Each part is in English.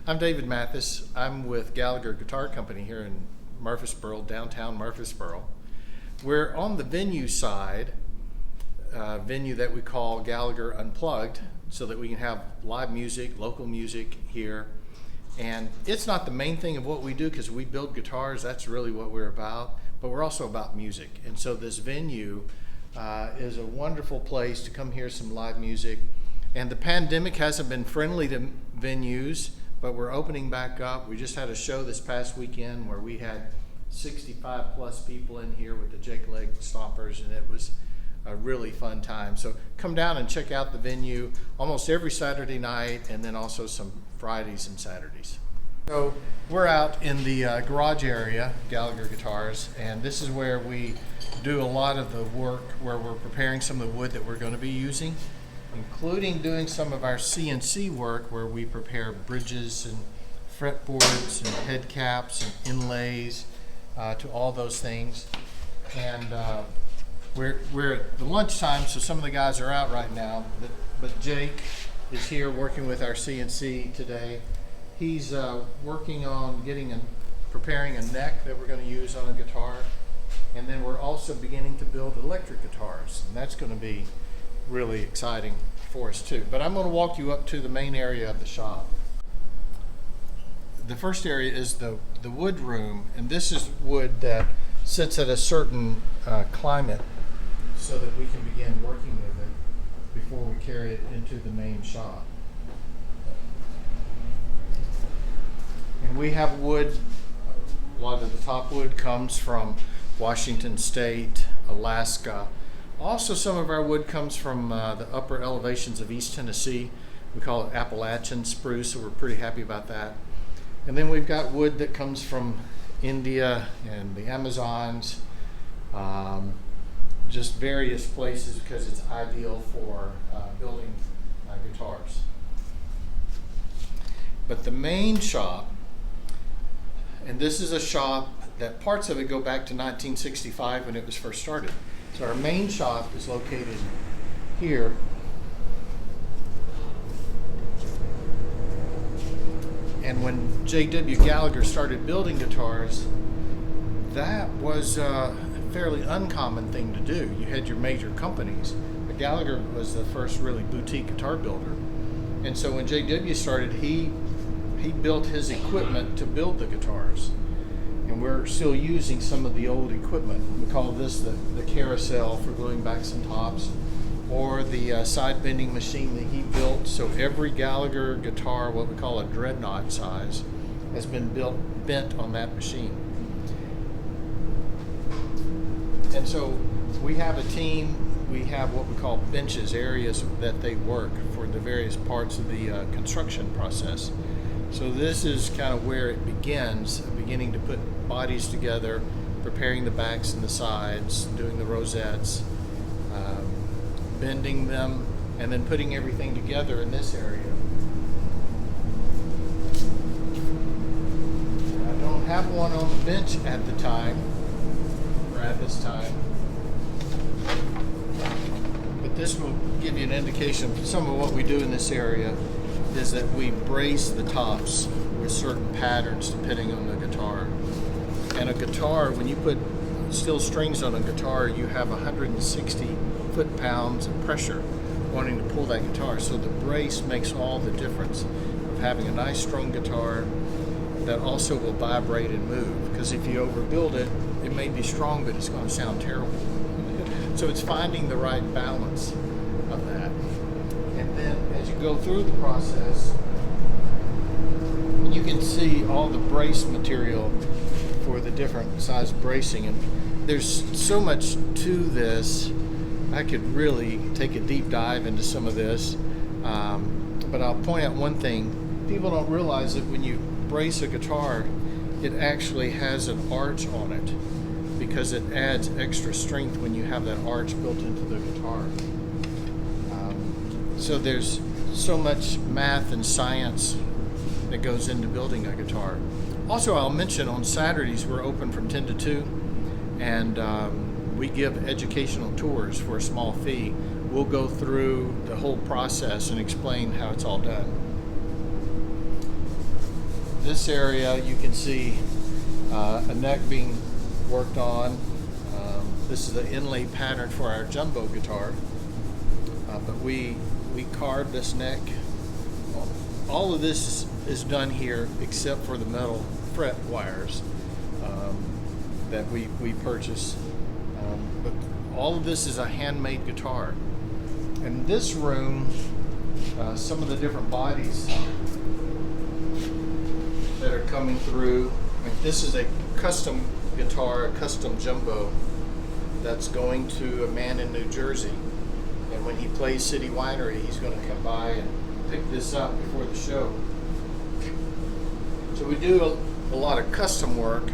I'm David Mathis. I'm with Gallagher Guitar Company here in Murfreesboro, downtown Murfreesboro. We're on the venue side, venue that we call Gallagher Unplugged, so that we can have live music, local music here. And it's not the main thing of what we do because we build guitars, that's really what we're about, but we're also about music. And so this venue is a wonderful place to come hear some live music. And the pandemic hasn't been friendly to venues, but we're opening back up. We just had a show this past weekend where we had 65 plus people in here with the Jake Leg Stompers, and it was a really fun time. So come down and check out the venue almost every Saturday night, and then also some Fridays and Saturdays. So we're out in the garage area, Gallagher Guitars, and this is where we do a lot of the work where we're preparing some of the wood that we're going to be using, including doing some of our CNC work where we prepare bridges and fretboards and head caps and inlays to all those things. And we're at the lunchtime, so some of the guys are out right now, but Jake is here working with our CNC today. He's working on preparing a neck that we're going to use on a guitar, and then we're also beginning to build electric guitars, and that's going to be really exciting for us too. But I'm going to walk you up to the main area of the shop. The first area is the wood room, and this is wood that sits at a certain climate so that we can begin working with it before we carry it into the main shop. And we have wood, a lot of the top wood comes from Washington State, Alaska. Also, some of our wood comes from the upper elevations of East Tennessee. We call it Appalachian spruce, so we're pretty happy about that. And then we've got wood that comes from India and the Amazons, just various places because it's ideal for building guitars. But the main shop, and this is a shop that parts of it go back to 1965 when it was first started. So our main shop is located here. And when J.W. Gallagher started building guitars, that was a fairly uncommon thing to do. You had your major companies, but Gallagher was the first really boutique guitar builder. And so when J.W. started, he built his equipment to build the guitars. And we're still using some of the old equipment. We call this the carousel for gluing back some tops, or the side bending machine that he built. So every Gallagher guitar, what we call a dreadnought size, has been bent on that machine. And so we have a team, we have what we call benches, areas that they work for the various parts of the construction process. So this is kind of where it begins, beginning to put bodies together, preparing the backs and the sides, doing the rosettes, bending them, and then putting everything together in this area. I don't have one on the bench at the time, or at this time, but this will give you an indication of some of what we do in this area. Is that we brace the tops with certain patterns depending on the guitar. And a guitar, when you put steel strings on a guitar, you have 160 foot-pounds of pressure wanting to pull that guitar. So the brace makes all the difference of having a nice strong guitar that also will vibrate and move. Because if you overbuild it, it may be strong, but it's going to sound terrible. So it's finding the right balance of that. And then as you go through the process, you can see all the brace material for the different size bracing. And there's so much to this. I could really take a deep dive into some of this. But I'll point out one thing. People don't realize that when you brace a guitar, it actually has an arch on it because it adds extra strength when you have that arch built into the guitar. So there's so much math and science that goes into building a guitar. Also, I'll mention on Saturdays we're open from 10 to 2, and we give educational tours for a small fee. We'll go through the whole process and explain how it's all done. this area you can see a neck being worked on. This is the inlay pattern for our jumbo guitar, but we carved this neck. All of this is done here except for the metal fret wires that we purchase. But all of this is a handmade guitar. In this room, some of the different bodies that are coming through. I mean, this is a custom guitar, a custom jumbo that's going to a man in New Jersey. And when he plays City Winery, he's going to come by and pick this up before the show. So we do a lot of custom work.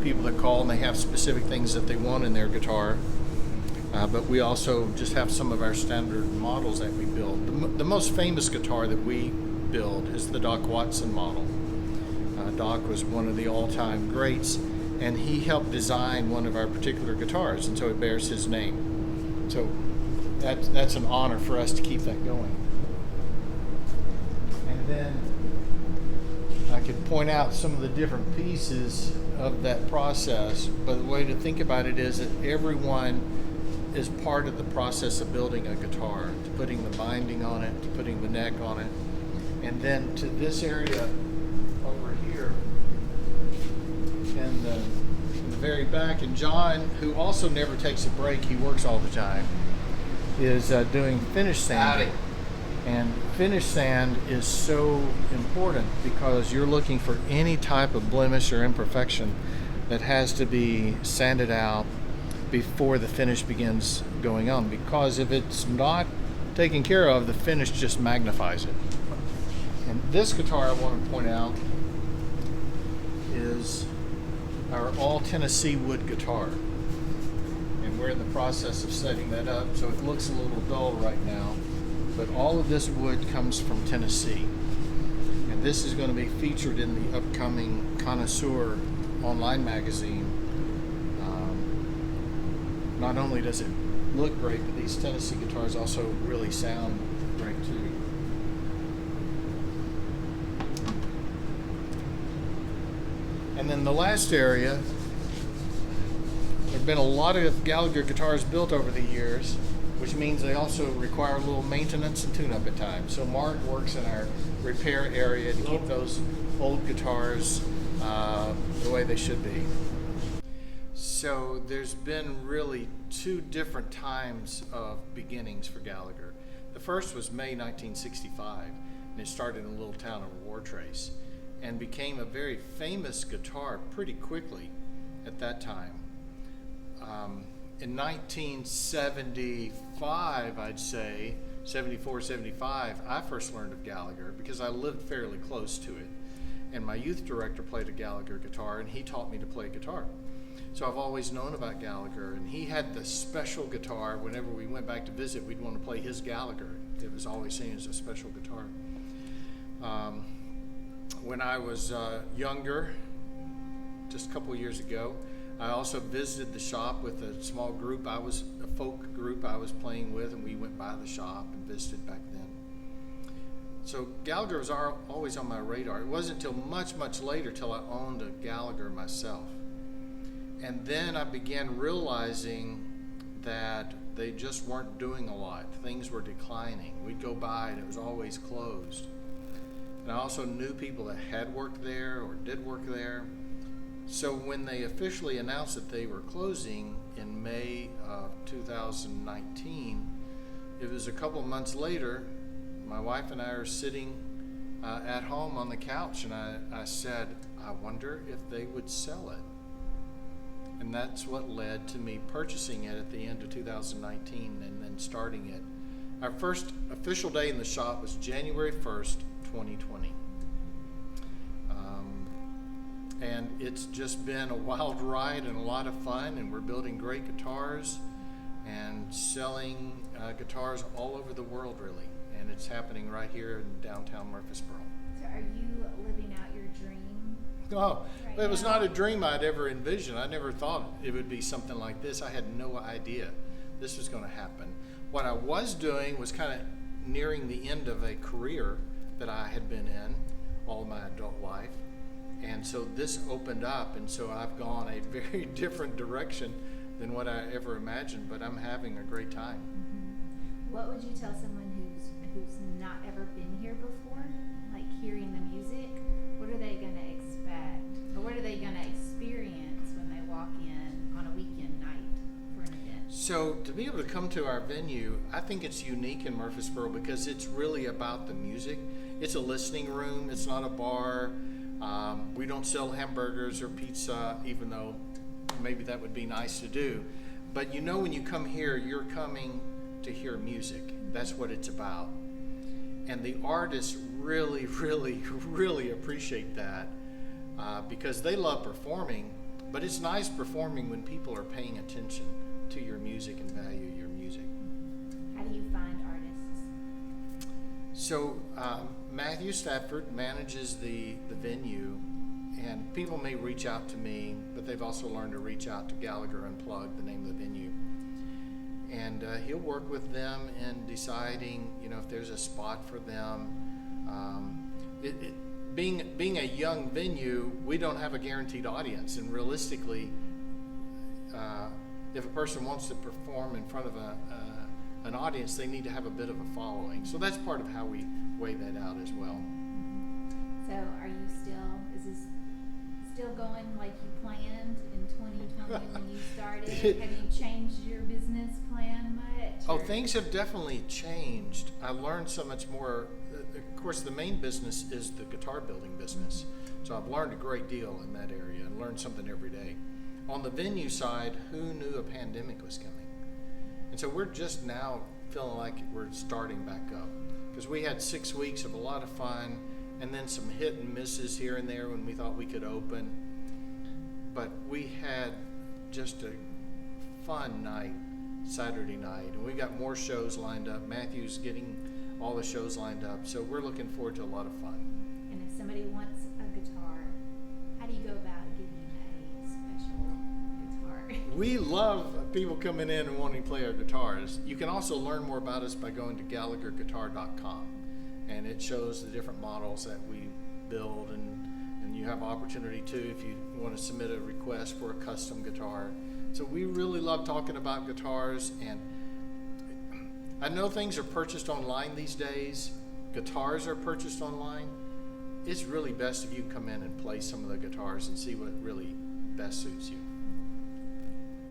People that call and they have specific things that they want in their guitar. But we also just have some of our standard models that we build. The most famous guitar that we build is the Doc Watson model. Doc was one of the all-time greats, and he helped design one of our particular guitars, and so it bears his name. So that's an honor for us to keep that going. And then I could point out some of the different pieces of that process, but the way to think about it is that everyone is part of the process of building a guitar, to putting the binding on it, to putting the neck on it, and then to this area over here in the very back. And John, who also never takes a break, he works all the time, is doing finish sanding. And finish sand is so important because you're looking for any type of blemish or imperfection that has to be sanded out before the finish begins going on, because if it's not taken care of, the finish just magnifies it. And this guitar I want to point out is our all Tennessee wood guitar, and we're in the process of setting that up, so it looks a little dull right now, but all of this wood comes from Tennessee, and this is going to be featured in the upcoming Connoisseur online magazine. Not only does it look great, but these Tennessee guitars also really sound great too. And then the last area, there have been a lot of Gallagher guitars built over the years, which means they also require a little maintenance and tune-up at times. So Mark works in our repair area to keep those old guitars the way they should be. So there's been really two different times of beginnings for Gallagher. The first was May 1965, and it started in a little town of Wartrace, and became a very famous guitar pretty quickly at that time. In 1975, I'd say, 74, 75, I first learned of Gallagher because I lived fairly close to it. And my youth director played a Gallagher guitar, and he taught me to play guitar. So I've always known about Gallagher, and he had the special guitar. Whenever we went back to visit, we'd want to play his Gallagher. It was always seen as a special guitar. When I was younger, just a couple of years ago, I also visited the shop with a small group. A folk group I was playing with, and we went by the shop and visited back then. So Gallagher was always on my radar. It wasn't until much, much later till I owned a Gallagher myself. And then I began realizing that they just weren't doing a lot. Things were declining. We'd go by and it was always closed. And I also knew people that had worked there or did work there. So when they officially announced that they were closing in May of 2019, it was a couple months later, my wife and I are sitting at home on the couch, and I said, I wonder if they would sell it. And that's what led to me purchasing it at the end of 2019 and then starting it. Our first official day in the shop was January 1st, 2020. And it's just been a wild ride and a lot of fun, and we're building great guitars and selling guitars all over the world, really. And it's happening right here in downtown Murfreesboro. So are you living out your dream? Oh, right it was now? not a dream I'd ever envisioned. I never thought it would be something like this. I had no idea this was going to happen. What I was doing was kind of nearing the end of a career that I had been in all my adult life. And so this opened up, and so I've gone a very different direction than what I ever imagined, but I'm having a great time. What would you tell someone who's not ever been here before, like hearing the music? What are they going to expect, or what are they going to experience when they walk in on a weekend night for an event? So to be able to come to our venue, I think it's unique in Murfreesboro because it's really about the music. It's a listening room. It's not a bar. We don't sell hamburgers or pizza, even though maybe that would be nice to do. But you know, when you come here, you're coming to hear music. That's what it's about. And the artists really, really, really appreciate that because they love performing, but it's nice performing when people are paying attention to your music and value your music. How do you find artists? So Matthew Stafford manages the venue, and people may reach out to me, but they've also learned to reach out to Gallagher Unplugged, the name of the venue. And he'll work with them in deciding, if there's a spot for them. Being a young venue, we don't have a guaranteed audience, and realistically, if a person wants to perform in front of an audience, they need to have a bit of a following. So that's part of how we weigh that out as well. So is this still going like you planned in 2020 when you started? Have you changed your business plan much? Oh, things have definitely changed. I learned so much more. Of course, the main business is the guitar building business. So I've learned a great deal in that area and learned something every day. On the venue side, who knew a pandemic was coming? And so we're just now feeling like we're starting back up because we had 6 weeks of a lot of fun and then some hit and misses here and there when we thought we could open. But we had just a fun night Saturday night, and we got more shows lined up. Matthew's getting all the shows lined up, so we're looking forward to a lot of fun. And if somebody wants a guitar, how do you go about getting a special guitar? We love people coming in and wanting to play our guitars. You can also learn more about us by going to GallagherGuitar.com, and it shows the different models that we build, and you have opportunity too if you want to submit a request for a custom guitar. So we really love talking about guitars, and I know things are purchased online these days. Guitars are purchased online. It's really best if you come in and play some of the guitars and see what really best suits you.